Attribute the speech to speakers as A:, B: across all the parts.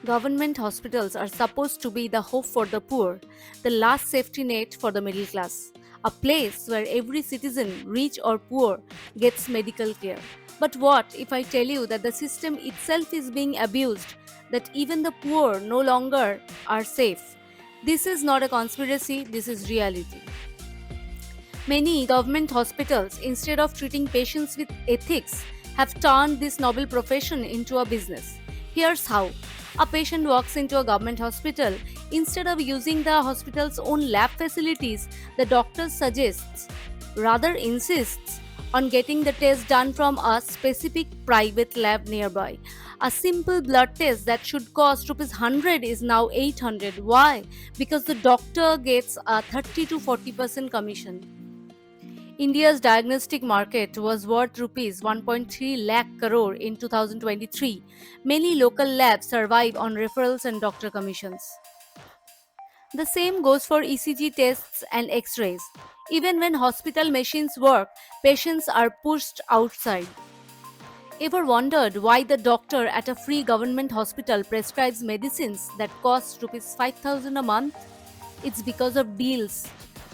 A: Government hospitals are supposed to be the hope for the poor, the last safety net for the middle class, a place where every citizen, rich or poor, gets medical care. But what if I tell you that the system itself is being abused, that even the poor no longer are safe? This is not a conspiracy, this is reality. Many government hospitals, instead of treating patients with ethics, have turned this noble profession into a business. Here's how. A patient walks into a government hospital. Instead of using the hospital's own lab facilities, the doctor suggests, rather insists, on getting the test done from a specific private lab nearby. A simple blood test that should cost rupees 100 is now 800. Why? Because the doctor gets a 30 to 40% commission. India's diagnostic market was worth rupees 1.3 lakh crore in 2023. Many local labs survive on referrals and doctor commissions. The same goes for ECG tests and X-rays. Even when hospital machines work, patients are pushed outside. Ever wondered why the doctor at a free government hospital prescribes medicines that cost rupees 5,000 a month? It's because of deals.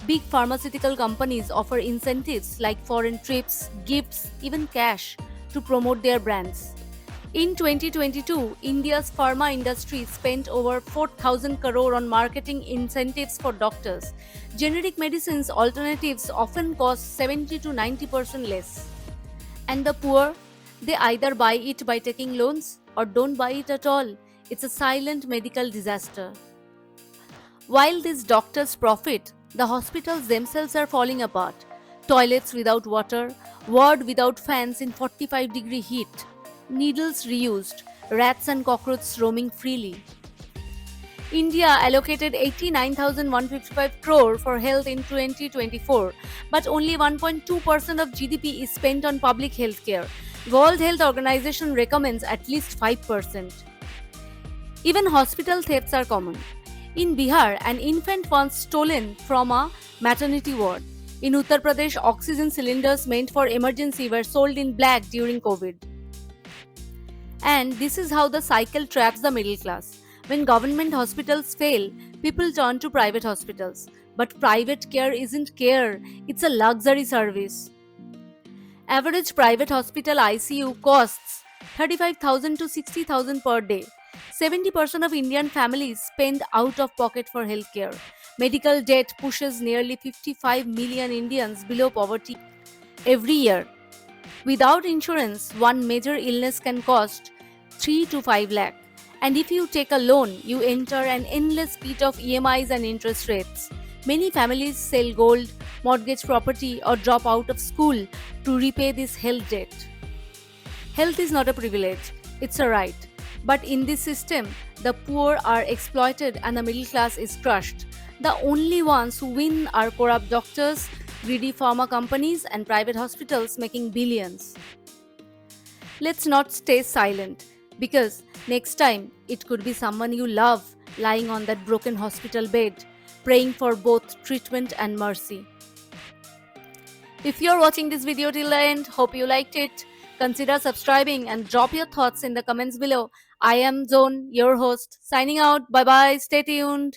A: Big pharmaceutical companies offer incentives like foreign trips, gifts, even cash to promote their brands. In 2022, India's pharma industry spent over 4,000 crore on marketing incentives for doctors. Generic medicines alternatives often cost 70 to 90% less. And the poor, they either buy it by taking loans or don't buy it at all. It's a silent medical disaster. While these doctors profit, the hospitals themselves are falling apart. Toilets without water, ward without fans in 45-degree heat, needles reused, rats and cockroaches roaming freely. India allocated 89,155 crore for health in 2024, but only 1.2% of GDP is spent on public health care. World Health Organization recommends at least 5%. Even hospital thefts are common. In Bihar, an infant was stolen from a maternity ward. In Uttar Pradesh, oxygen cylinders meant for emergency were sold in black during COVID. And this is how the cycle traps the middle class. When government hospitals fail, people turn to private hospitals. But private care isn't care, it's a luxury service. Average private hospital ICU costs 35,000 to 60,000 per day. 70% of Indian families spend out of pocket for healthcare. Medical debt pushes nearly 55 million Indians below poverty every year. Without insurance, one major illness can cost 3 to 5 lakh. And if you take a loan, you enter an endless pit of EMIs and interest rates. Many families sell gold, mortgage property, or drop out of school to repay this health debt. Health is not a privilege, it's a right. But in this system, the poor are exploited and the middle class is crushed. The only ones who win are corrupt doctors, greedy pharma companies, and private hospitals making billions. Let's not stay silent, because next time it could be someone you love lying on that broken hospital bed, praying for both treatment and mercy. If you're watching this video till the end, hope you liked it. Consider subscribing and drop your thoughts in the comments below. I am Zone, your host, signing out. Bye bye. Stay tuned.